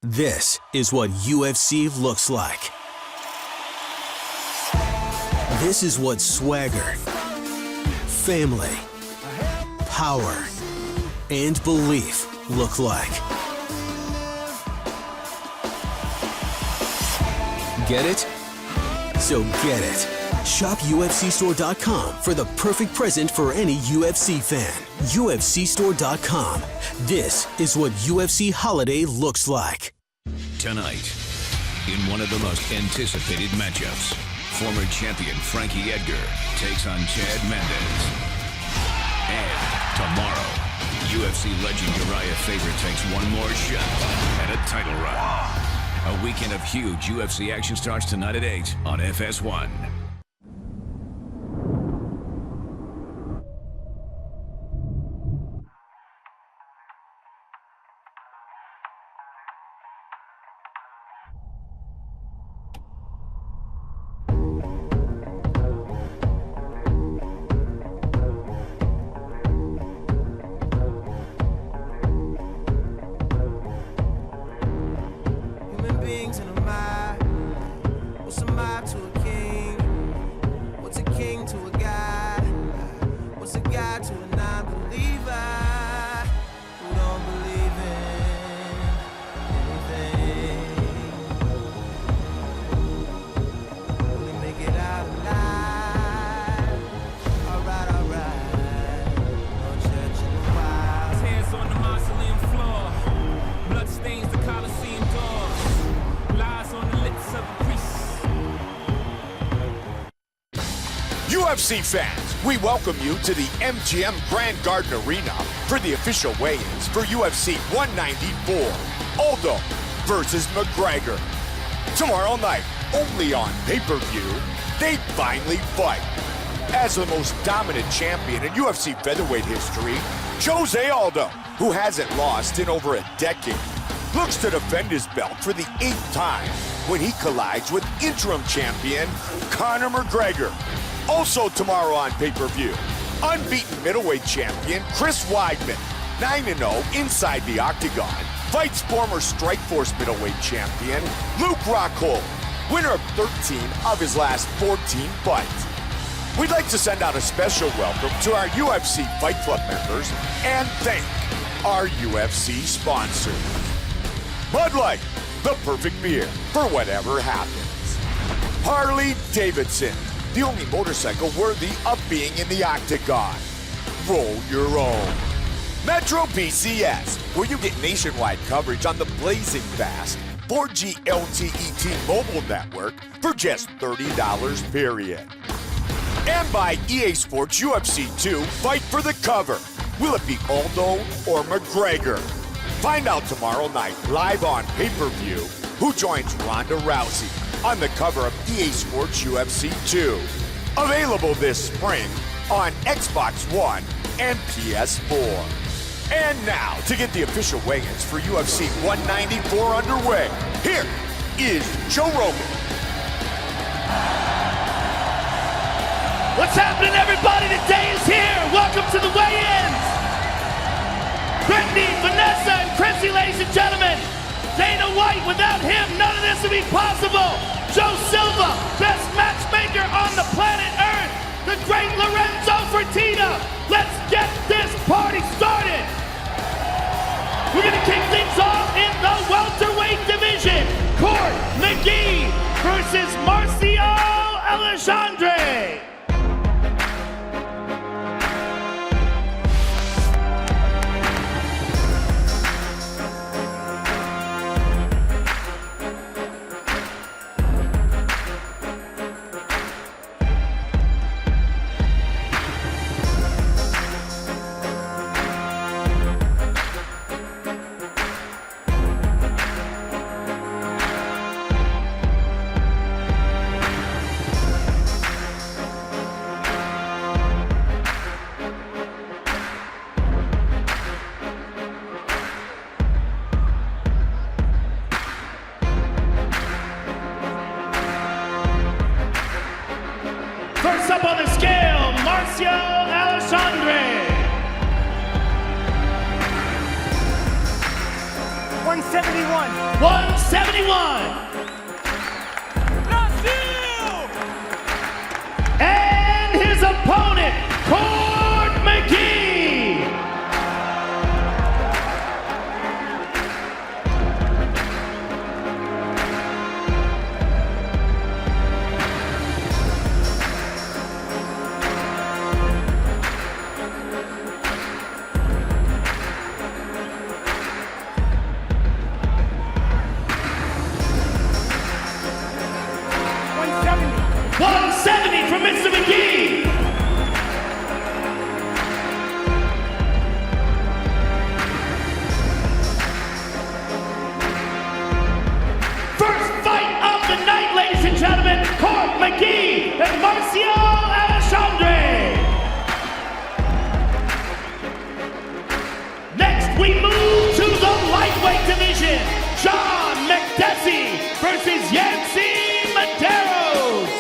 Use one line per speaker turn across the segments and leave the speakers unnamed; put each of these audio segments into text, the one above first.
This is what UFC looks like. This is what swagger, family, power, and belief look like. Get it? So get it. Shop UFCstore.com for the perfect present for any UFC fan. UFCstore.com. This is what UFC Holiday looks like.
Tonight, in one of the most anticipated matchups, former champion Frankie Edgar takes on Chad Mendes. And tomorrow, UFC legend Uriah Faber takes one more shot at a title run. A weekend of huge UFC action starts tonight at 8 on FS1.
UFC fans, we welcome you to the MGM Grand Garden Arena for the official weigh-ins for UFC 194, Aldo versus McGregor. Tomorrow night, only on pay-per-view, they finally fight. As the most dominant champion in UFC featherweight history, Jose Aldo, who hasn't lost in over a decade, looks to defend his belt for the 8th time when he collides with interim champion Conor McGregor. Also tomorrow on pay-per-view, unbeaten middleweight champion Chris Weidman, 9-0 inside the octagon, fights former Strikeforce middleweight champion Luke Rockhold, winner of 13 of his last 14 fights. We'd like to send out a special welcome to our UFC Fight Club members and thank our UFC sponsors. Bud Light, the perfect beer for whatever happens. Harley-Davidson, the only motorcycle worthy of being in the octagon. Roll your own. Metro PCS, where you get nationwide coverage on the blazing fast 4G LTE T-Mobile network for just $30 period. And by EA Sports UFC 2 Fight for the Cover. Will it be Aldo or McGregor? Find out tomorrow night live on pay-per-view who joins Ronda Rousey on the cover of EA Sports UFC 2. Available this spring on Xbox One and PS4. And now, to get the official weigh-ins for UFC 194 underway, here is Joe Rogan.
What's happening, everybody? The day is here. Welcome to the weigh-ins. Brittany, Vanessa, and Chrissy, ladies and gentlemen. Dana White, without him, none of this would be possible. Joe Silva, best matchmaker on the planet Earth. The great Lorenzo Fertitta. Let's get this party started. We're going to kick things off in the welterweight division. Court McGee versus Marcio Alexandre.
171.
171. And his opponent, Cord McGee. $170 from Mr. McGee. First fight of the night, ladies and gentlemen, Cord McGee and Marcial Alexandre. Next, we move to the lightweight division. John McDessie versus Yancy Medeiros.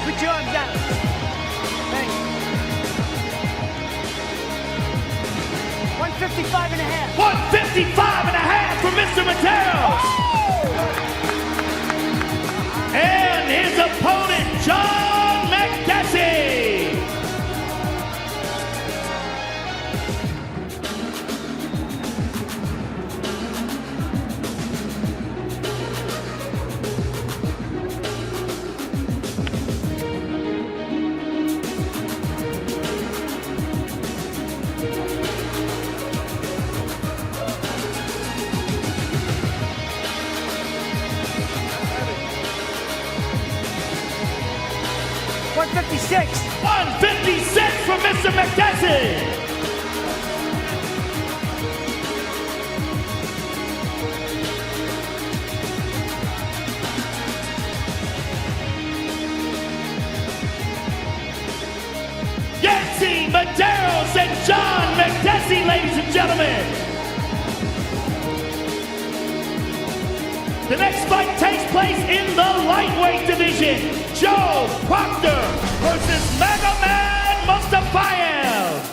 Put your arms down. Thanks. 155 and a half.
155 and a half for Mr. Medeiros. And his opponent, John McDessie. $156 for Mr. McDessie. Yancy Medeiros and John McDessie, ladies and gentlemen. The next fight takes place in the lightweight division. Joe Proctor versus Magomed Mustafayev.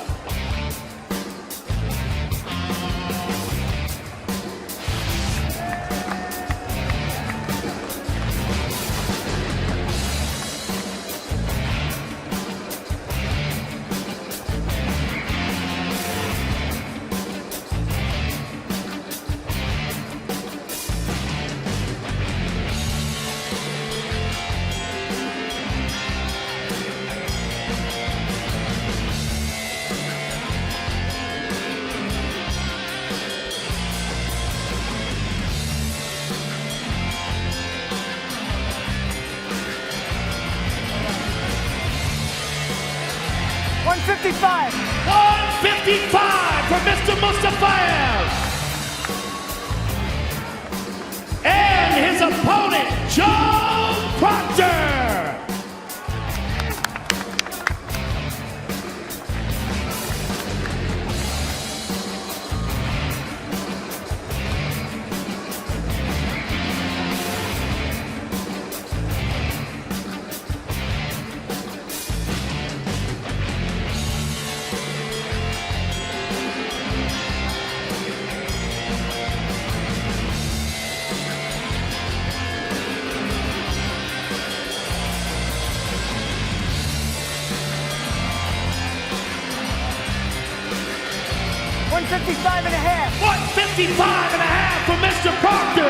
$155
for Mr. Mustafayev. And his opponent, Joe Proctor.
$155 and a half.
155 and a half for Mr. Proctor.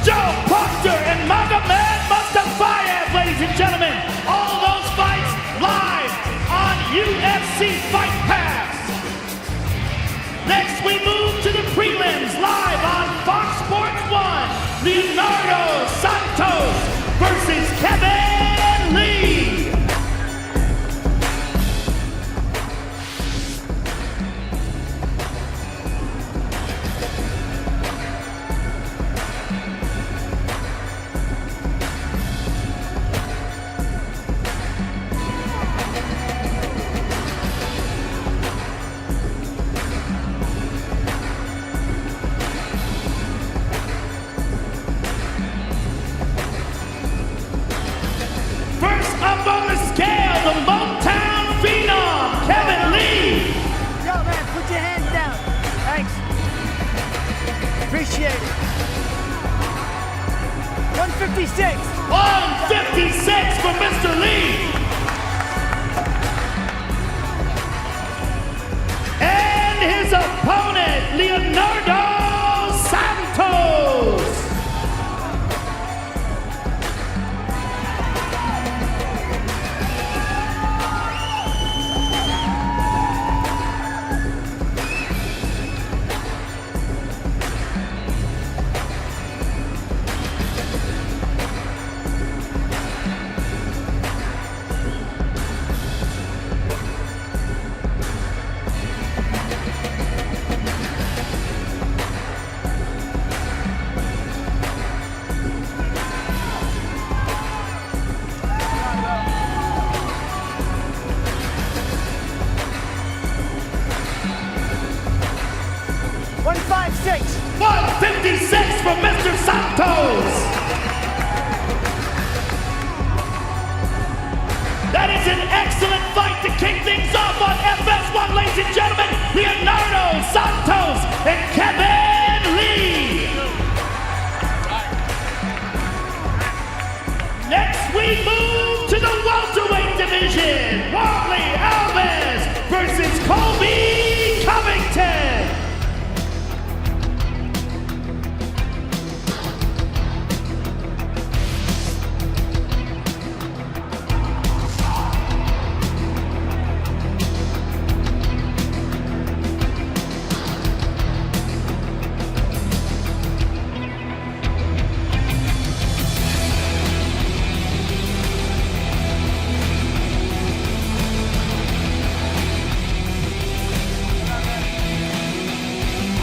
Joe Proctor and Magomed Mustafayev, ladies and gentlemen. All those fights live on UFC Fight Pass. Next, we move to the prelims live on Fox Sports 1. Leonardo Santos versus Kevin Lee. The Motown Phenom, Kevin Lee.
Yo, man, put your hands down. Thanks. Appreciate it. 156.
156 for Mr. Lee. And his opponent, Leonardo Santos.
$156
for Mr. Santos. That is an excellent fight to kick things off on FS1, ladies and gentlemen. Leonardo Santos and Kevin Lee. Next we move to the welterweight division. Warley Alves versus Colby Covington.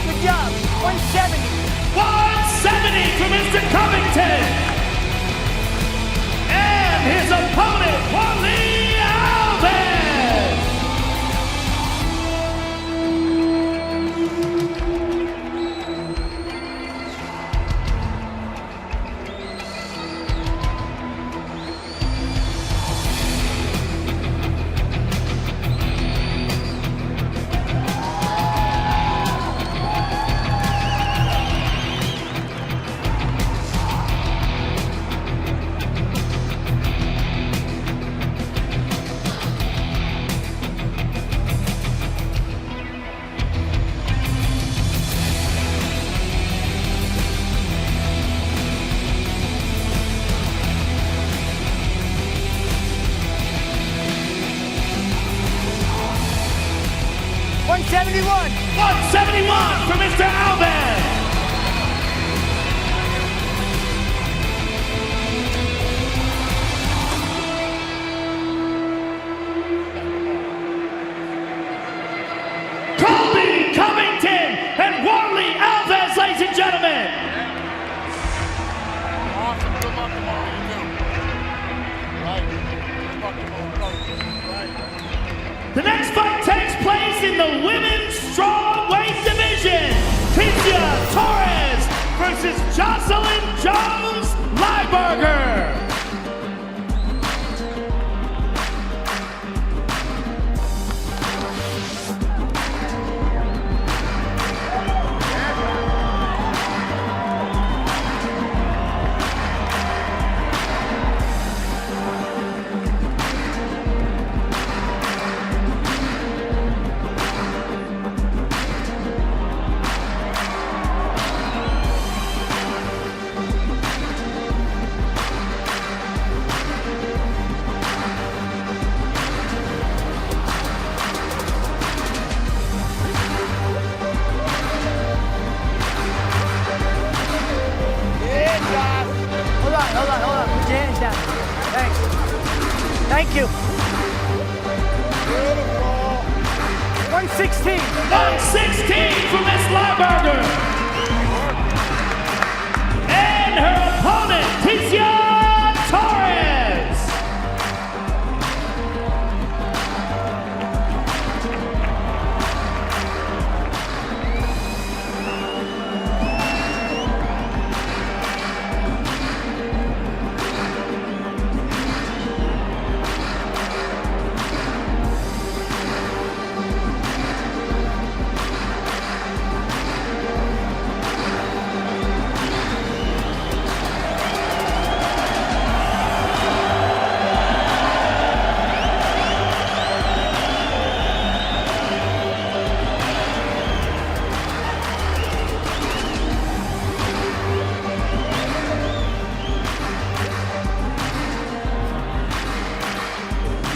Good job. 170.
170 for Mr. Covington. And his opponent, Warley Alves.
$171
for Mr. Alves. Colby Covington and Warley Alves, ladies and gentlemen.
Awesome. Good luck tomorrow. You too. Right. Good luck tomorrow. Right.
The next fight takes place in the women's strawweight division. Ticia Torres versus Jocelyn Jones Lieberger.
Hold on. Put your hands down. Thanks. Thank you.
Beautiful.
116.
116 for Miss Lieberger. And her opponent, Ticia Torres.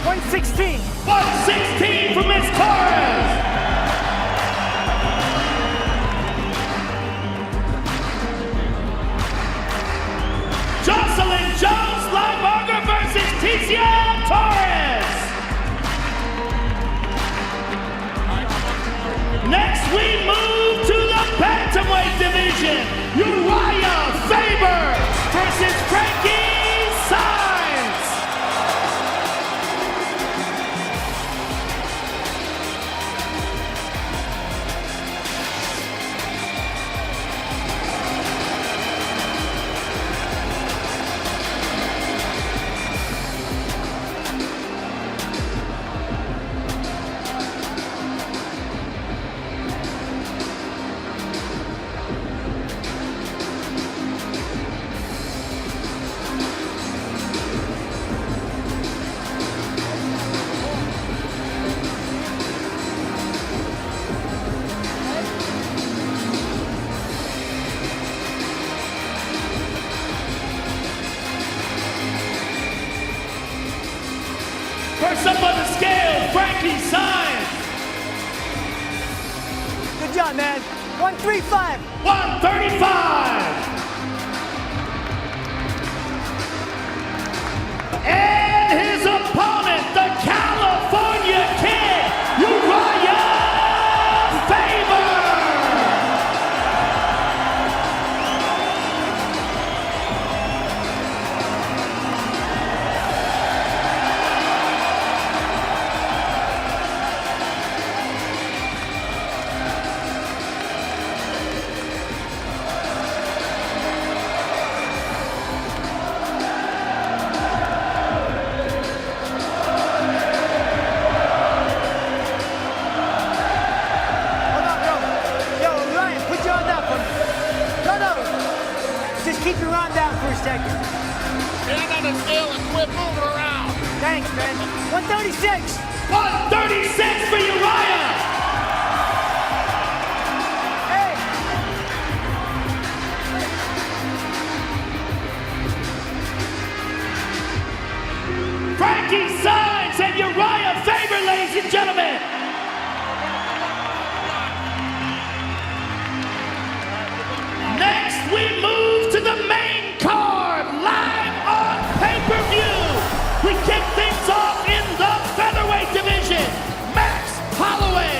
$116.
116 for Miss Torres. Jocelyn Jones Lieberger versus Ticia Torres. Next we move to the bantamweight division. Uriah Faber versus Frankie Saenz. First up on the scale, Frankie Saenz.
Good job, man. 135.
135. And his opponent, the California Kid, Uriah Faber.
Hold on, bro. Yo, Ryan, put your arm down for me. No. Just keep your arm down for a second.
Stand on the scale and quit moving around.
Thanks, man. 136.
136 for Uriah.
Hey.
Frankie Saenz and Uriah Faber, ladies and gentlemen. Next, we move to the main card, live on pay-per-view. We kick things off in the featherweight division. Max Holloway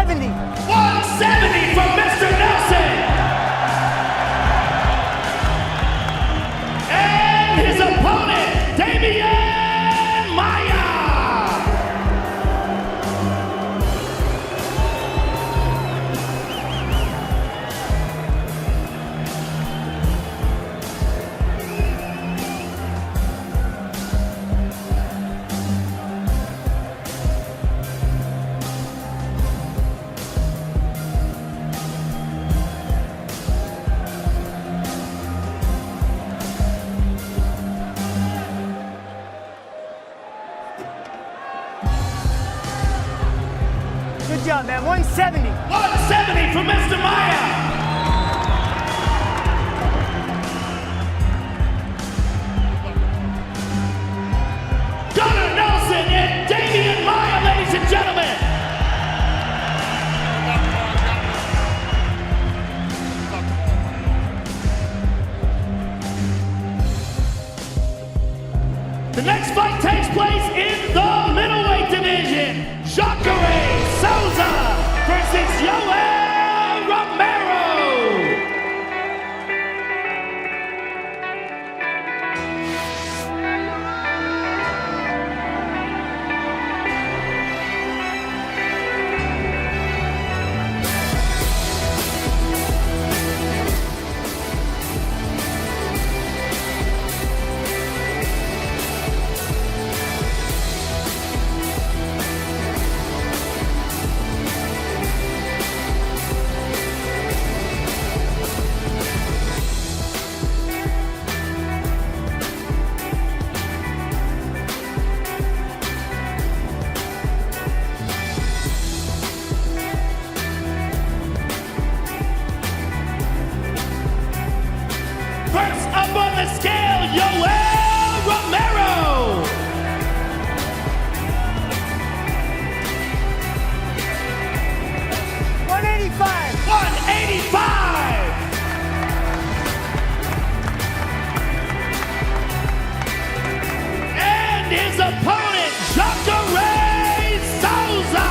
170.
170 from Mr. Nelson. And his opponent, Damian Maia.
Good job, man. 170.
170 from Mr. Maia. Gunnar Nelson and Damian Maia, ladies and gentlemen. The next fight takes place in the middleweight division. Jacare Souza versus Yoel Romero. First up on the scale, Yoel Romero.
$185.
185. And his opponent, Jacare Souza.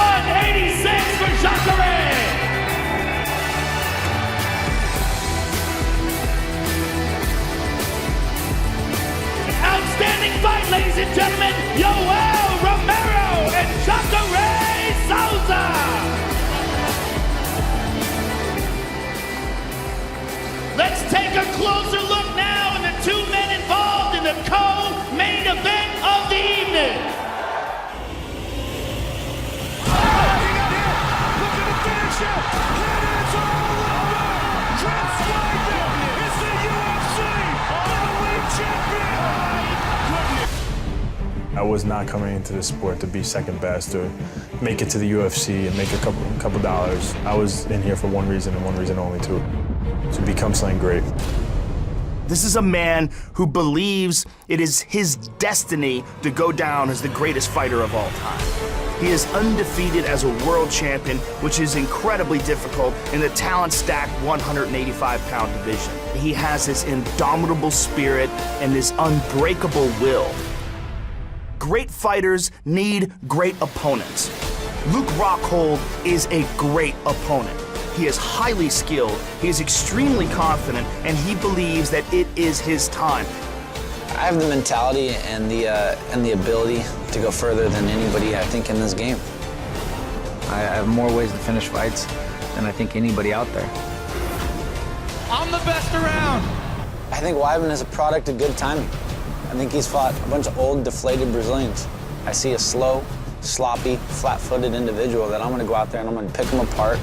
$186 for Jacare. Outstanding fight, ladies and gentlemen. Yoel Romero and Jacare Souza. Let's take a closer look now at the two men involved in the co-main event of the evening.
I was not coming into this sport to be second best or make it to the UFC and make a couple dollars. I was in here for one reason and one reason only, to become something great.
This is a man who believes it is his destiny to go down as the greatest fighter of all time. He is undefeated as a world champion, which is incredibly difficult in the talent-stacked 185-pound division. He has this indomitable spirit and this unbreakable will. Great fighters need great opponents. Luke Rockhold is a great opponent. He is highly skilled, he is extremely confident, and he believes that it is his time.
I have the mentality and the ability to go further than anybody, I think, in this game. I have more ways to finish fights than I think anybody out there.
I'm the best around.
I think Weidman is a product of good timing. I think he's fought a bunch of old, deflated Brazilians. I see a slow, sloppy, flat-footed individual that I'm going to go out there and I'm going to pick him apart.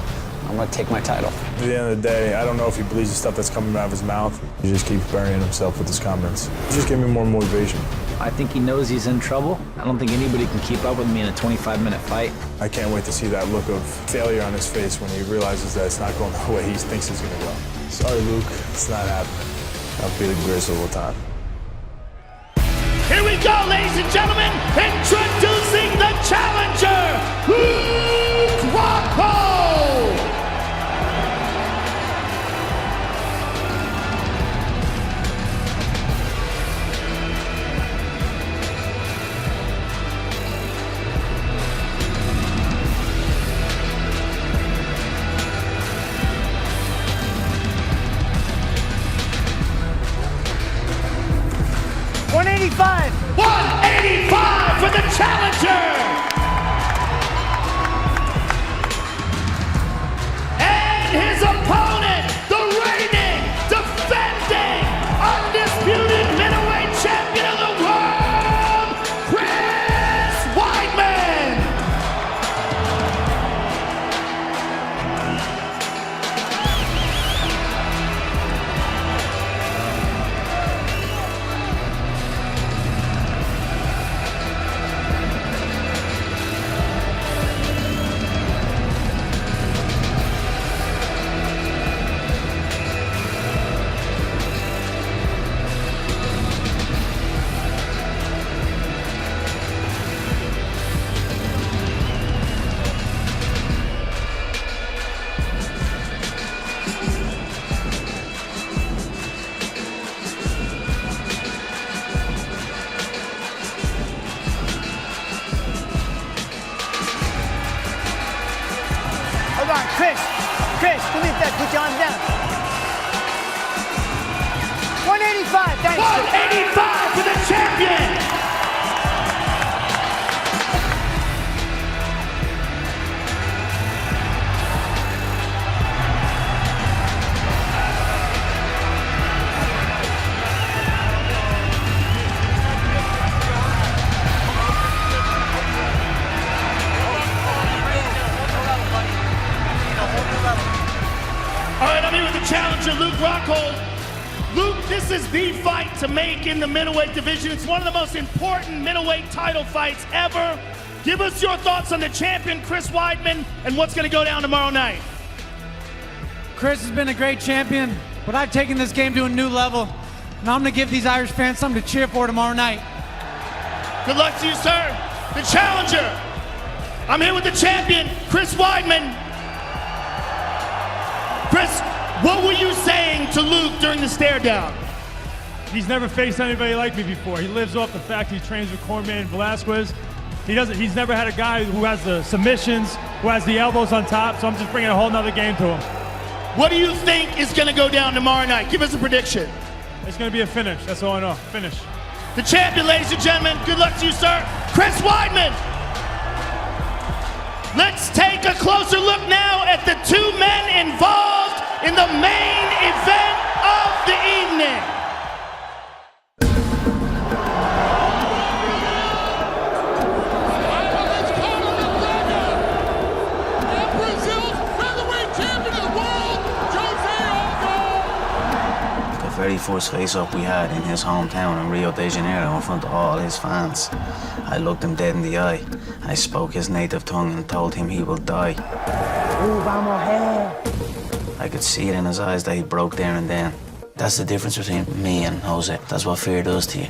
I'm going to take my title.
At the end of the day, I don't know if he believes the stuff that's coming out of his mouth. He just keeps burying himself with his comments. It just gave me more motivation.
I think he knows he's in trouble. I don't think anybody can keep up with me in a 25-minute fight.
I can't wait to see that look of failure on his face when he realizes that it's not going the way he thinks it's going to go. Sorry, Luke. It's not happening. I'll be the greatest of all time.
Here we go, ladies and gentlemen, introducing the challenger, Luke Rockhold! $185 for the challenger! And his opponent, the reigning, defending, undisputed middleweight champion of the world, Chris Weidman!
Hold on, Chris, come here, Dad. Put your arms down. 185, thanks.
185 for the champion! All right, I'm here with the challenger, Luke Rockhold. Luke, this is the fight to make in the middleweight division. It's one of the most important middleweight title fights ever. Give us your thoughts on the champion, Chris Weidman, and what's going to go down tomorrow night.
Chris has been a great champion, but I've taken this game to a new level, and I'm going to give these Irish fans something to cheer for tomorrow night.
Good luck to you, sir. The challenger. I'm here with the champion, Chris Weidman. Chris, what were you saying to Luke during the stare down?
He's never faced anybody like me before. He lives off the fact he trains with Cormier and Velasquez. He's never had a guy who has the submissions, who has the elbows on top, so I'm just bringing a whole nother game to him.
What do you think is going to go down tomorrow night? Give us a prediction.
It's going to be a finish. That's all I know. Finish.
The champion, ladies and gentlemen. Good luck to you, sir. Chris Weidman. Let's take a closer look now at the two men involved in the main event of the evening.
The very first face-up we had in his hometown in Rio de Janeiro in front of all his fans, I looked him dead in the eye. I spoke his native tongue and told him he will die. I could see it in his eyes that he broke there and then. That's the difference between me and Jose. That's what fear does to you.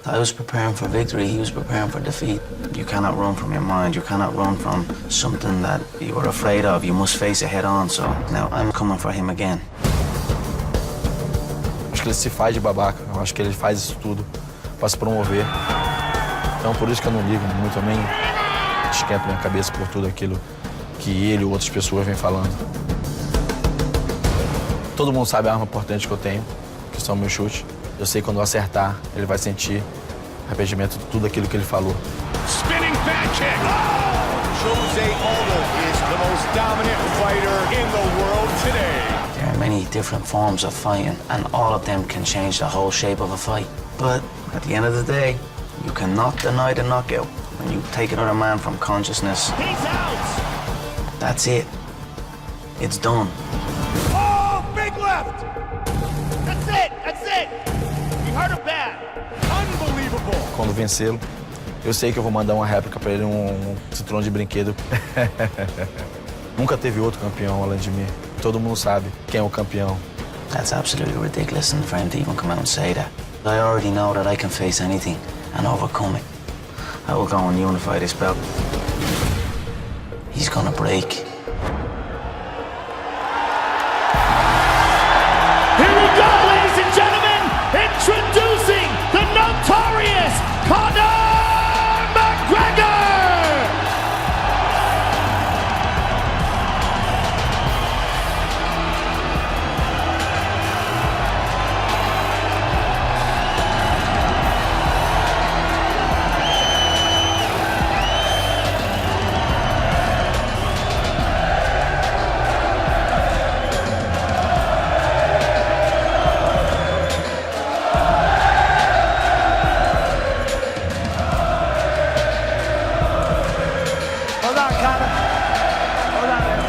I was preparing for victory, he was preparing for defeat. You cannot run from your mind, you cannot run from something that you were afraid of. You must face it head on, so now I'm coming for him again.
Acho que ele se faz de babaca, eu acho que ele faz isso tudo para se promover. Então por isso que eu não ligo muito, eu nem esquento minha cabeça por tudo aquilo que ele ou outras pessoas vêm falando. Todo mundo sabe a arma importante que eu tenho, que são meus chutes. Eu sei quando eu acertar, ele vai sentir arrependimento de tudo aquilo que ele falou.
Spinning back kick. Oh! Jose Aldo is the most dominant fighter in the world today.
There are many different forms of fighting, and all of them can change the whole shape of a fight. But at the end of the day, you cannot deny the knockout. When you take another man from consciousness,
He's out.
that's it. It's done.
Oh, big left. That's it. That's it. You heard him bad. Unbelievable.
Quando vencê-lo, eu sei que eu vou mandar uma réplica pra ele, um cinturão de brinquedo. Nunca teve outro campeão além de mim. Todo mundo sabe quem é o campeão.
That's absolutely ridiculous and for him to even come out and say that. I already know that I can face anything and overcome it. I will go and unify this belt. He's gonna break.
Here we go, ladies and gentlemen. Introducing the notorious Conor McGregor.
Hold on, Conor. Hold on, man.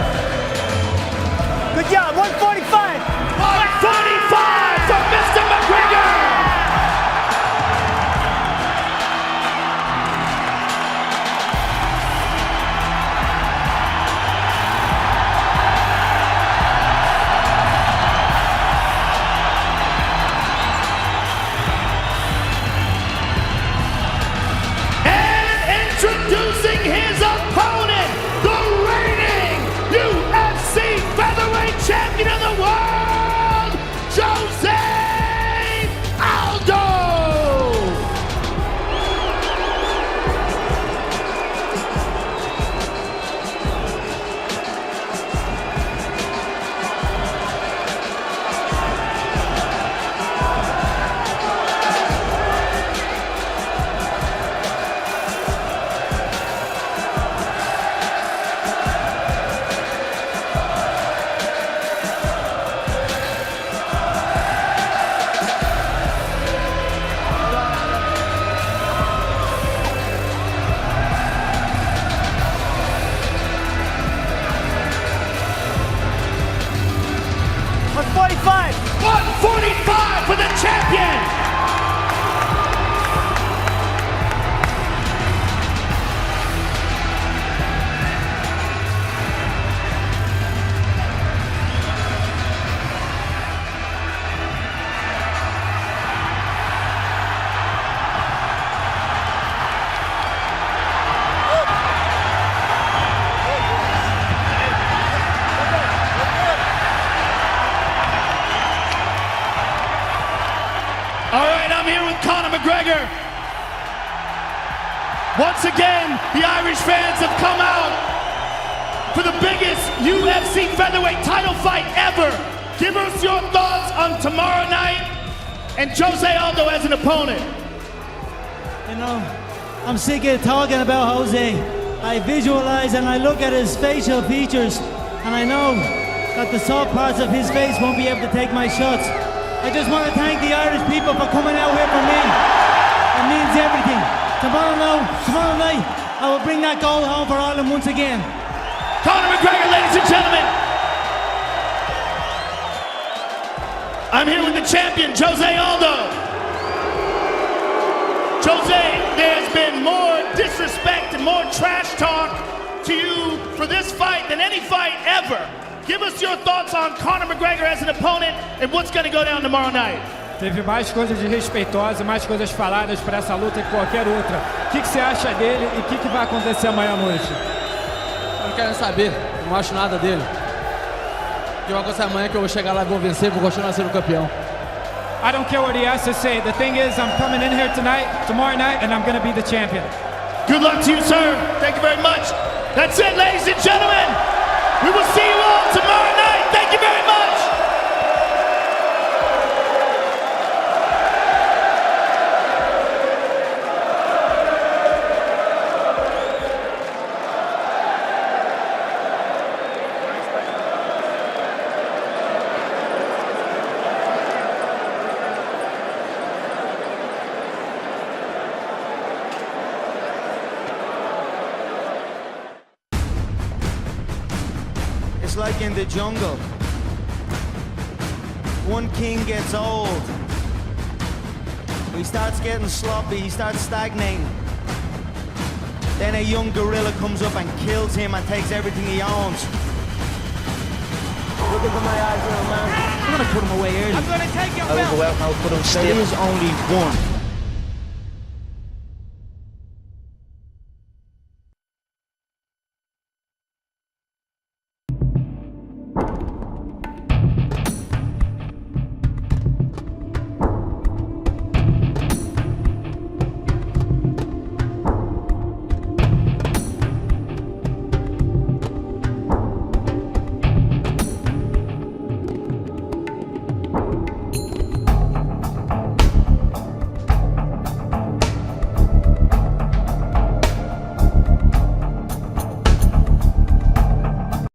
Good job, 145.
145 for Mr. McGregor. And introducing his opponent, the reigning UFC featherweight champion of the world, Jose Aldo.
$145.
145 for the champion. All right, I'm here with Conor McGregor. Once again, the Irish fans have come out for the biggest UFC featherweight title fight ever. Give us your thoughts on tomorrow night and Jose Aldo as an opponent.
You know, I'm sick of talking about Jose. I visualize and I look at his facial features, and I know that the soft parts of his face won't be able to take my shots. I just want to thank the Irish people for coming out here for me. It means everything. Tomorrow night, I will bring that gold home for Ireland once again.
Conor McGregor, ladies and gentlemen. I'm here with the champion, Jose Aldo. Jose, there's been more disrespect and more trash talk to you for this fight than any fight ever. Give us your thoughts on Conor McGregor as an opponent and what's going to go down tomorrow night.
Teve mais coisas desrespeitosas, mais coisas faladas para essa luta que qualquer outra. O que você acha dele e o que vai acontecer amanhã à noite?
Eu não quero saber, não acho nada dele. O que vai acontecer amanhã é que eu vou chegar lá e vou vencer, vou continuar sendo campeão.
I don't care what he has to say. The thing is, I'm coming in here tomorrow night, and I'm going to be the champion.
Good luck to you, sir. Thank you very much. That's it, ladies and gentlemen. We will see you all tomorrow night. Thank you very much.
It's like in the jungle. One king gets old. He starts getting sloppy, he starts stagnating. Then a young gorilla comes up and kills him and takes everything he owns. Look into my eyes, little man.
I'm gonna put him away early.
I'm gonna take your
I will
belt.
go out and I'll put him
There
still.
is only one.